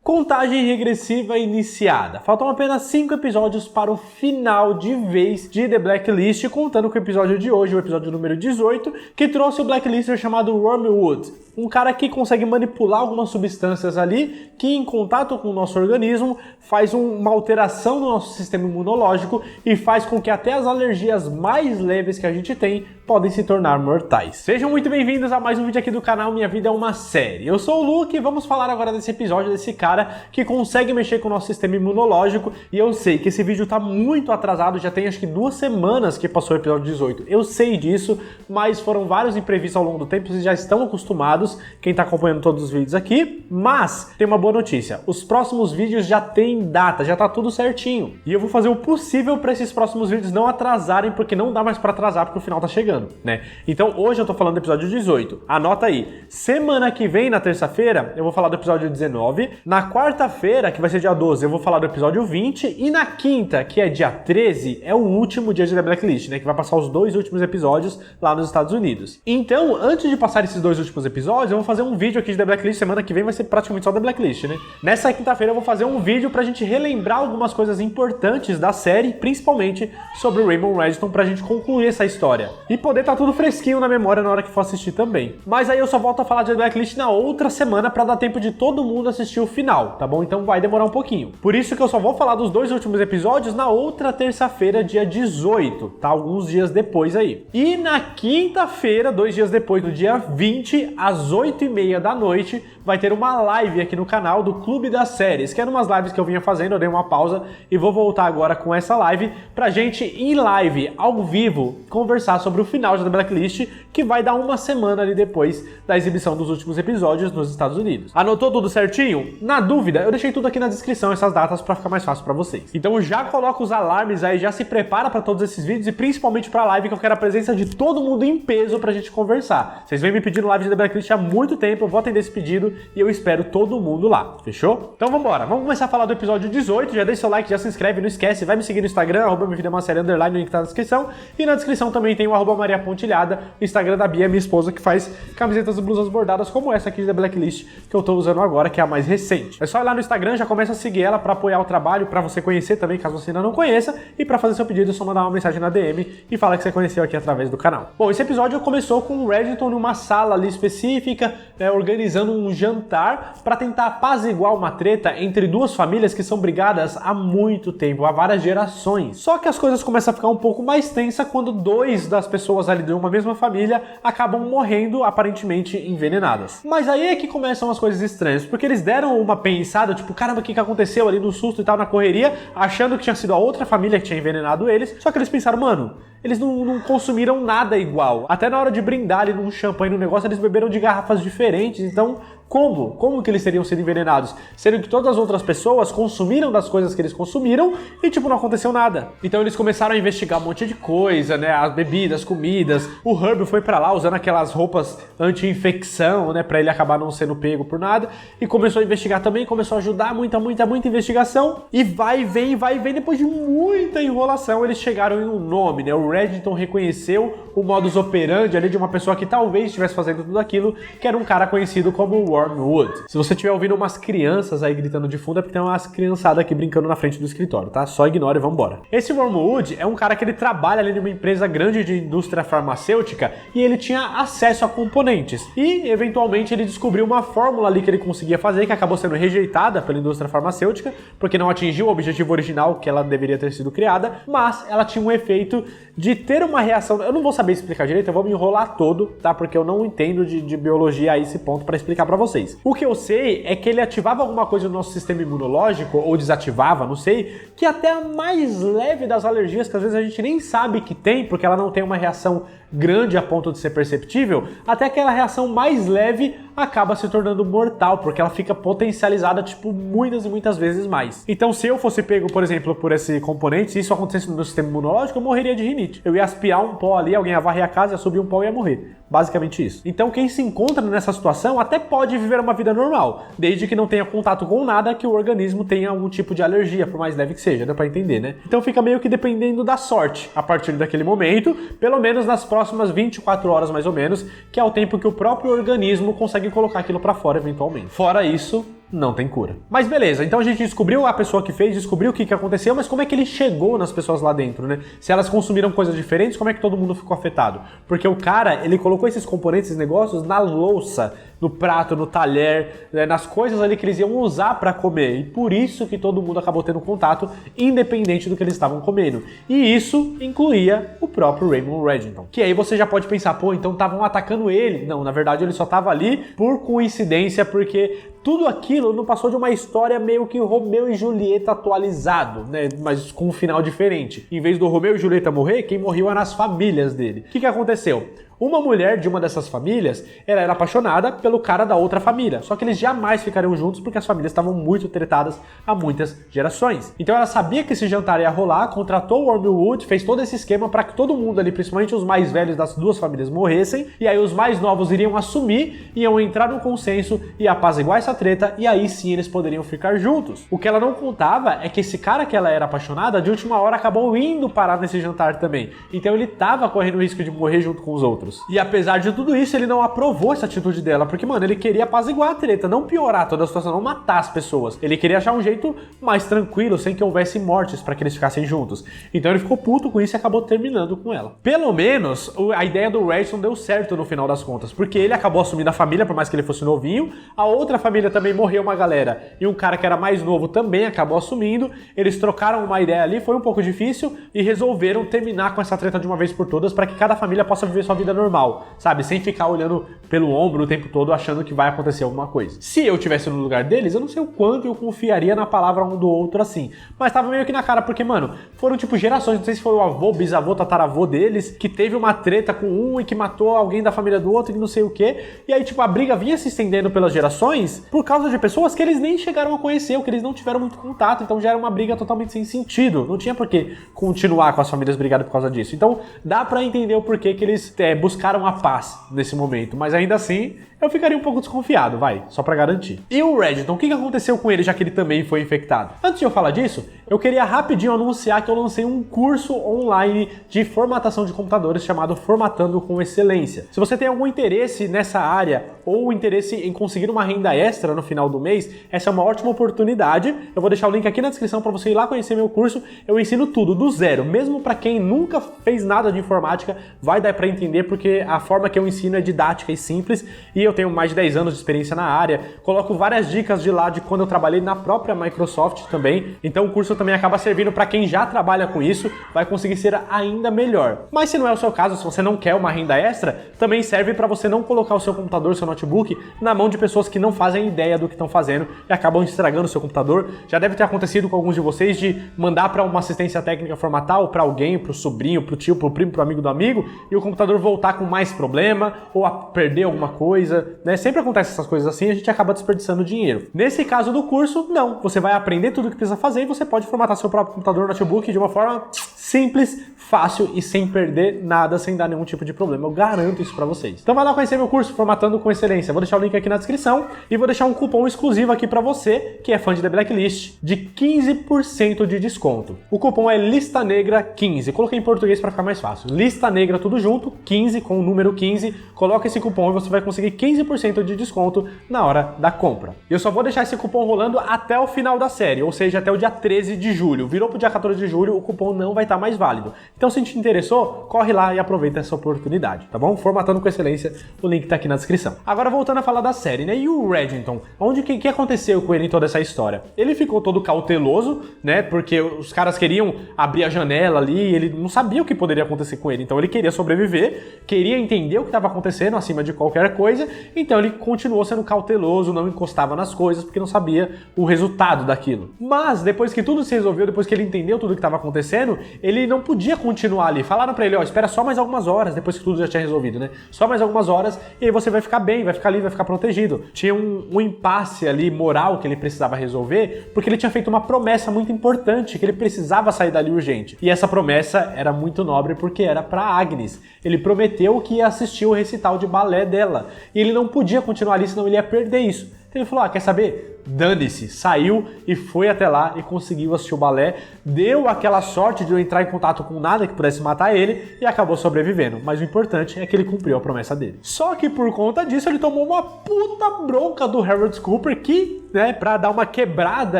Contagem regressiva iniciada. Faltam apenas 5 episódios para o final de vez de The Blacklist, contando com o episódio de hoje, o episódio número 18, que trouxe o Blacklister chamado Wormwood. Um cara que consegue manipular algumas substâncias ali, que em contato com o nosso organismo faz uma alteração no nosso sistema imunológico e faz com que até as alergias mais leves que a gente tem podem se tornar mortais. Sejam muito bem-vindos a mais um vídeo aqui do canal Minha Vida é uma Série. Eu sou o Luke e vamos falar agora desse episódio desse cara que consegue mexer com o nosso sistema imunológico, e eu sei que esse vídeo tá muito atrasado, já tem acho que 2 semanas que passou o episódio 18. Eu sei disso, mas foram vários imprevistos ao longo do tempo, vocês já estão acostumados, quem tá acompanhando todos os vídeos aqui, mas tem uma boa notícia, os próximos vídeos já tem data, já tá tudo certinho, e eu vou fazer o possível para esses próximos vídeos não atrasarem, porque não dá mais para atrasar, porque o final tá chegando, né? Então hoje eu tô falando do episódio 18, anota aí, semana que vem, na terça-feira, eu vou falar do episódio 19, na quarta-feira, que vai ser dia 12, eu vou falar do episódio 20, e na quinta, que é dia 13, é o último dia de The Blacklist, né? Que vai passar os 2 últimos episódios lá nos Estados Unidos. Então, antes de passar esses 2 últimos episódios, eu vou fazer um vídeo aqui de The Blacklist, semana que vem vai ser praticamente só The Blacklist, né? Nessa quinta-feira eu vou fazer um vídeo pra gente relembrar algumas coisas importantes da série, principalmente sobre o Raymond Reddington, pra gente concluir essa história. E poder tá tudo fresquinho na memória na hora que for assistir também. Mas aí eu só volto a falar de The Blacklist na outra semana pra dar tempo de todo mundo assistir o final, tá bom? Então vai demorar um pouquinho. Por isso que eu só vou falar dos 2 últimos episódios na outra terça-feira, dia 18, tá? Alguns dias depois aí. E na quinta-feira, 2 dias depois, no dia 20, às 8h30 da noite, vai ter uma live aqui no canal do Clube das Séries, que eram umas lives que eu vinha fazendo, eu dei uma pausa e vou voltar agora com essa live pra gente, em live, ao vivo, conversar sobre o final de The Blacklist, que vai dar uma semana ali depois da exibição dos últimos episódios nos Estados Unidos. Anotou tudo certinho? Na dúvida, eu deixei tudo aqui na descrição, essas datas, pra ficar mais fácil pra vocês. Então já coloca os alarmes aí, já se prepara pra todos esses vídeos e principalmente pra live, que eu quero a presença de todo mundo em peso pra gente conversar. Vocês vêm me pedindo live de The Blacklist há muito tempo, eu vou atender esse pedido e eu espero todo mundo lá, fechou? Então vambora, vamos começar a falar do episódio 18, já deixa seu like, já se inscreve, não esquece, vai me seguir no Instagram, @minhavidaemasérie_, o link tá na descrição, e na descrição também tem o @mariapontilhada, o Instagram da Bia, minha esposa, que faz camisetas e blusas bordadas como essa aqui de The Blacklist, que eu tô usando agora, que é a mais recente. É só ir lá no Instagram, já começa a seguir ela pra apoiar o trabalho, pra você conhecer também, caso você ainda não conheça, e pra fazer seu pedido é só mandar uma mensagem na DM e falar que você conheceu aqui através do canal. Bom, esse episódio começou com o Reddington numa sala ali específica, organizando um jantar pra tentar apaziguar uma treta entre 2 famílias que são brigadas há muito tempo, há várias gerações. Só que as coisas começam a ficar um pouco mais tensa quando 2 das pessoas ali de uma mesma família acabam morrendo, aparentemente envenenadas. Mas aí é que começam as coisas estranhas, porque eles deram uma pensada, tipo, caramba, o que aconteceu ali no susto e tal, na correria, achando que tinha sido a outra família que tinha envenenado eles, só que eles pensaram, mano, eles não consumiram nada igual. Até na hora de brindar ali num champanhe, no negócio, eles beberam de garrafas diferentes, então como que eles teriam sido envenenados? Sendo que todas as outras pessoas consumiram das coisas que eles consumiram e, tipo, não aconteceu nada. Então eles começaram a investigar um monte de coisa, né? As bebidas, comidas. O Herb foi pra lá usando aquelas roupas anti-infecção, né? Pra ele acabar não sendo pego por nada. E começou a investigar também, começou a ajudar, muita investigação. E vai e vem. Depois de muita enrolação, eles chegaram em um nome, né? O Reddington reconheceu o modus operandi ali de uma pessoa que talvez estivesse fazendo tudo aquilo, que era um cara conhecido como Wormwood. Se você estiver ouvindo umas crianças aí gritando de fundo, é porque tem umas criançadas aqui brincando na frente do escritório, tá? Só ignora e vambora. Esse Wormwood é um cara que ele trabalha ali numa empresa grande de indústria farmacêutica e ele tinha acesso a componentes. E, eventualmente, ele descobriu uma fórmula ali que ele conseguia fazer, que acabou sendo rejeitada pela indústria farmacêutica, porque não atingiu o objetivo original que ela deveria ter sido criada, mas ela tinha um efeito de ter uma reação... Eu não vou saber explicar direito, eu vou me enrolar todo, tá? Porque eu não entendo de biologia a esse ponto pra explicar pra vocês. O que eu sei é que ele ativava alguma coisa no nosso sistema imunológico, ou desativava, não sei, que até a mais leve das alergias, que às vezes a gente nem sabe que tem, porque ela não tem uma reação grande a ponto de ser perceptível, até aquela reação mais leve acaba se tornando mortal, porque ela fica potencializada, tipo, muitas e muitas vezes mais. Então, se eu fosse pego, por exemplo, por esse componente, se isso acontecesse no meu sistema imunológico, eu morreria de rinite. Eu ia aspirar um pó ali, alguém ia varrer a casa, ia subir um pó e ia morrer. Basicamente isso. Então, quem se encontra nessa situação até pode viver uma vida normal, desde que não tenha contato com nada que o organismo tenha algum tipo de alergia, por mais leve que seja, dá pra entender, né? Então fica meio que dependendo da sorte, a partir daquele momento, pelo menos nas próximas 24 horas mais ou menos, que é o tempo que o próprio organismo consegue colocar aquilo pra fora eventualmente. Fora isso, não tem cura. Mas beleza, então a gente descobriu a pessoa que fez, descobriu o que aconteceu, mas como é que ele chegou nas pessoas lá dentro, né? Se elas consumiram coisas diferentes, como é que todo mundo ficou afetado? Porque o cara, ele colocou esses componentes, esses negócios na louça, no prato, no talher, né, nas coisas ali que eles iam usar para comer. E por isso que todo mundo acabou tendo contato, independente do que eles estavam comendo. E isso incluía o próprio Raymond Reddington. Que aí você já pode pensar, pô, então estavam atacando ele. Não, na verdade ele só estava ali por coincidência, porque tudo aquilo não passou de uma história meio que Romeu e Julieta atualizado, né? Mas com um final diferente. Em vez do Romeu e Julieta morrer, quem morreu eram as famílias dele. O que aconteceu? Uma mulher de uma dessas famílias, ela era apaixonada pelo cara da outra família, só que eles jamais ficariam juntos porque as famílias estavam muito tretadas há muitas gerações. Então ela sabia que esse jantar ia rolar, contratou o Wormwood, fez todo esse esquema para que todo mundo ali, principalmente os mais velhos das duas famílias, morressem, e aí os mais novos iriam assumir, iam entrar num consenso e apaziguar essa treta, e aí sim eles poderiam ficar juntos. O que ela não contava é que esse cara que ela era apaixonada, de última hora acabou indo parar nesse jantar também. Então ele estava correndo o risco de morrer junto com os outros. E apesar de tudo isso, ele não aprovou essa atitude dela, porque, mano, ele queria apaziguar a treta, não piorar toda a situação, não matar as pessoas. Ele queria achar um jeito mais tranquilo, sem que houvesse mortes para que eles ficassem juntos. Então ele ficou puto com isso e acabou terminando com ela. Pelo menos, a ideia do Reddington deu certo no final das contas, porque ele acabou assumindo a família, por mais que ele fosse novinho, a outra família também morreu uma galera, e um cara que era mais novo também acabou assumindo, eles trocaram uma ideia ali, foi um pouco difícil, e resolveram terminar com essa treta de uma vez por todas, para que cada família possa viver sua vida normal, sabe? Sem ficar olhando pelo ombro o tempo todo achando que vai acontecer alguma coisa. Se eu tivesse no lugar deles, eu não sei o quanto eu confiaria na palavra um do outro assim. Mas tava meio que na cara, porque, mano, foram tipo gerações, não sei se foi o avô, bisavô, tataravô deles, que teve uma treta com um e que matou alguém da família do outro e não sei o quê. E aí, tipo, a briga vinha se estendendo pelas gerações por causa de pessoas que eles nem chegaram a conhecer, ou que eles não tiveram muito contato, então já era uma briga totalmente sem sentido. Não tinha por que continuar com as famílias brigando por causa disso. Então, dá pra entender o porquê que eles buscaram a paz nesse momento, mas ainda assim eu ficaria um pouco desconfiado, só pra garantir. E o Reddington, o que aconteceu com ele, já que ele também foi infectado? Antes de eu falar disso, eu queria rapidinho anunciar que eu lancei um curso online de formatação de computadores chamado Formatando com Excelência. Se você tem algum interesse nessa área ou interesse em conseguir uma renda extra no final do mês, essa é uma ótima oportunidade. Eu vou deixar o link aqui na descrição para você ir lá conhecer meu curso. Eu ensino tudo do zero, mesmo para quem nunca fez nada de informática, vai dar para entender, porque a forma que eu ensino é didática e simples, e eu tenho mais de 10 anos de experiência na área, coloco várias dicas de lá de quando eu trabalhei na própria Microsoft também, então o curso também acaba servindo para quem já trabalha com isso, vai conseguir ser ainda melhor. Mas se não é o seu caso, se você não quer uma renda extra, também serve para você não colocar o seu computador, seu notebook, na mão de pessoas que não fazem ideia do que estão fazendo e acabam estragando o seu computador. Já deve ter acontecido com alguns de vocês de mandar para uma assistência técnica formatar, ou para alguém, para o sobrinho, para o tio, para o primo, para o amigo do amigo, e o computador voltar com mais problema, ou a perder alguma coisa, né? Sempre acontece essas coisas assim, a gente acaba desperdiçando dinheiro. Nesse caso do curso, não. Você vai aprender tudo o que precisa fazer e você pode formatar seu próprio computador, notebook de uma forma simples, fácil e sem perder nada, sem dar nenhum tipo de problema. Eu garanto isso pra vocês. Então vai lá conhecer meu curso Formatando com Excelência. Vou deixar o link aqui na descrição e vou deixar um cupom exclusivo aqui pra você que é fã de The Blacklist de 15% de desconto. O cupom é Lista Negra 15. Coloquei em português pra ficar mais fácil. Lista Negra tudo junto, 15 com o número 15. Coloca esse cupom e você vai conseguir 15% de desconto na hora da compra. E eu só vou deixar esse cupom rolando até o final da série, ou seja, até o dia 13 de julho. Virou pro dia 14 de julho, o cupom não vai estar mais válido. Então se te interessou, corre lá e aproveita essa oportunidade, tá bom? Formatando com Excelência, o link tá aqui na descrição. Agora voltando a falar da série, né? E o Reddington? O que aconteceu com ele em toda essa história? Ele ficou todo cauteloso, né? Porque os caras queriam abrir a janela ali, ele não sabia o que poderia acontecer com ele, então ele queria sobreviver, queria entender o que estava acontecendo acima de qualquer coisa, então ele continuou sendo cauteloso, não encostava nas coisas, porque não sabia o resultado daquilo. Mas depois que tudo se resolveu, depois que ele entendeu tudo o que estava acontecendo, ele não podia continuar ali. Falaram pra ele, espera só mais algumas horas, depois que tudo já tinha resolvido, né? Só mais algumas horas e aí você vai ficar bem, vai ficar ali, vai ficar protegido. Tinha um impasse ali moral que ele precisava resolver, porque ele tinha feito uma promessa muito importante, que ele precisava sair dali urgente. E essa promessa era muito nobre porque era pra Agnes. Ele prometeu que ia assistir o recital de balé dela. E ele não podia continuar ali, senão ele ia perder isso. Então ele falou, quer saber? Dane-se, saiu e foi até lá e conseguiu assistir o balé, deu aquela sorte de não entrar em contato com nada que pudesse matar ele e acabou sobrevivendo, mas o importante é que ele cumpriu a promessa dele. Só que por conta disso ele tomou uma puta bronca do Harold Cooper, que né, pra dar uma quebrada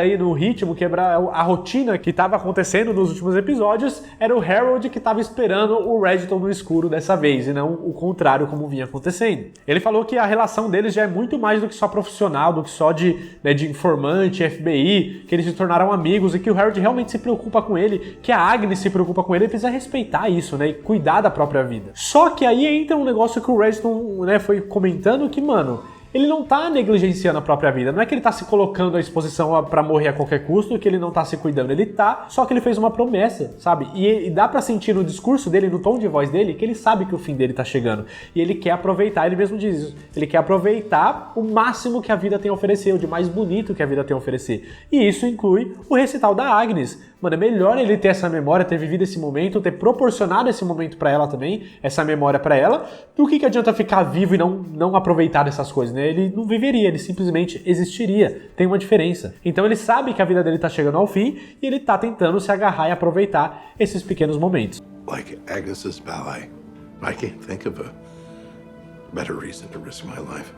aí no ritmo, quebrar a rotina que tava acontecendo nos últimos episódios, era o Harold que tava esperando o Reginald no escuro dessa vez, e não o contrário como vinha acontecendo. Ele falou que a relação deles já é muito mais do que só profissional, do que só de informante, FBI, que eles se tornaram amigos e que o Harold realmente se preocupa com ele, que a Agnes se preocupa com ele, precisa respeitar isso, né, e cuidar da própria vida. Só que aí entra um negócio que o Reginald, né, foi comentando que, mano, ele não tá negligenciando a própria vida. Não é que ele tá se colocando à exposição pra morrer a qualquer custo, que ele não tá se cuidando. Ele tá, só que ele fez uma promessa, sabe? E dá pra sentir no discurso dele, no tom de voz dele, que ele sabe que o fim dele tá chegando. E ele quer aproveitar, ele mesmo diz isso, ele quer aproveitar o máximo que a vida tem a oferecer, o de mais bonito que a vida tem a oferecer. E isso inclui o recital da Agnes. Mano, é melhor ele ter essa memória, ter vivido esse momento, ter proporcionado esse momento pra ela também, essa memória pra ela, do que adianta ficar vivo e não aproveitar dessas coisas, né? Ele não viveria, ele simplesmente existiria. Tem uma diferença. Então ele sabe que a vida dele tá chegando ao fim e ele tá tentando se agarrar e aproveitar esses pequenos momentos. Like Agnes's ballet, I can't think of a better reason to risk my life.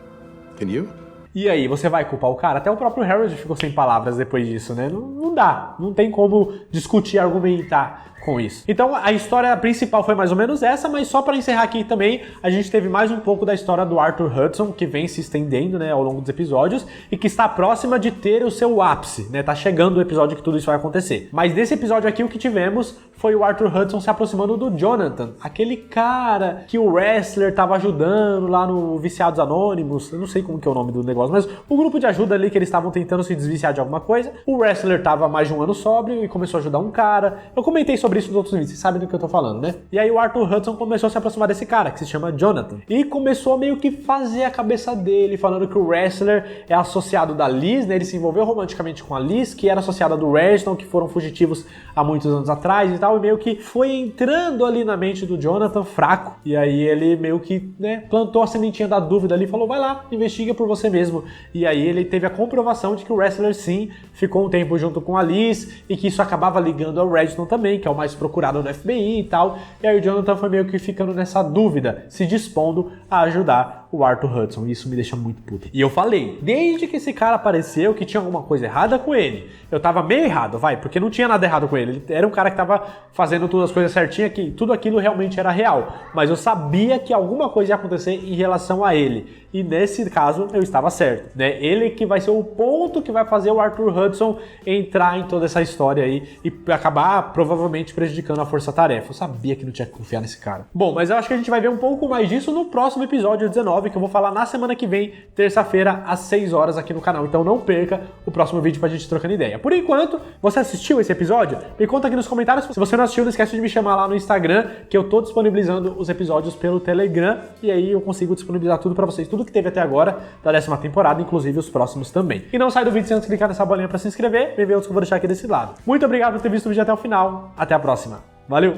Can you? E aí, você vai culpar o cara? Até o próprio Harold ficou sem palavras depois disso, né? Não dá, não tem como discutir, argumentar com isso. Então a história principal foi mais ou menos essa, mas só para encerrar aqui também, a gente teve mais um pouco da história do Arthur Hudson, que vem se estendendo, né, ao longo dos episódios, e que está próxima de ter o seu ápice, né? Tá chegando o episódio que tudo isso vai acontecer. Mas nesse episódio aqui o que tivemos foi o Arthur Hudson se aproximando do Jonathan, aquele cara que o wrestler tava ajudando lá no Viciados Anônimos, eu não sei como que é o nome do negócio, mas o grupo de ajuda ali que eles estavam tentando se desviciar de alguma coisa. O wrestler tava há mais de um ano sóbrio e começou a ajudar um cara. Eu comentei sobre isso nos outros vídeos, vocês sabem do que eu tô falando, né? E aí o Arthur Hudson começou a se aproximar desse cara, que se chama Jonathan, e começou a meio que fazer a cabeça dele, falando que o wrestler é associado da Liz, né? Ele se envolveu romanticamente com a Liz, que era associada do Reginald, que foram fugitivos há muitos anos atrás e tal, e meio que foi entrando ali na mente do Jonathan fraco, e aí ele meio que, né, plantou a sementinha da dúvida ali e falou, vai lá, investiga por você mesmo. E aí ele teve a comprovação de que o wrestler sim ficou um tempo junto com a Liz e que isso acabava ligando ao Reginald também, que é o mais procurado no FBI e tal. E aí o Jonathan foi meio que ficando nessa dúvida, se dispondo a ajudar o Arthur Hudson. E isso me deixa muito puto. E eu falei, desde que esse cara apareceu, que tinha alguma coisa errada com ele. Eu tava meio errado, porque não tinha nada errado com ele. Ele era um cara que tava fazendo todas as coisas certinho, que tudo aquilo realmente era real. Mas eu sabia que alguma coisa ia acontecer em relação a ele. E nesse caso, eu estava certo, né? Ele que vai ser o ponto que vai fazer o Arthur Hudson entrar em toda essa história aí e acabar provavelmente prejudicando a força-tarefa. Eu sabia que não tinha que confiar nesse cara. Bom, mas eu acho que a gente vai ver um pouco mais disso no próximo episódio 19, que eu vou falar na semana que vem, terça-feira, às 6 horas aqui no canal. Então não perca o próximo vídeo pra gente trocando ideia. Por enquanto, você assistiu esse episódio? Me conta aqui nos comentários. Se você não assistiu, não esquece de me chamar lá no Instagram, que eu tô disponibilizando os episódios pelo Telegram, e aí eu consigo disponibilizar tudo pra vocês, tudo que teve até agora da 10ª temporada, inclusive os próximos também. E não sai do vídeo sem antes clicar nessa bolinha pra se inscrever, vem ver outros que eu vou deixar aqui desse lado. Muito obrigado por ter visto o vídeo até o final. Até a próxima. Valeu!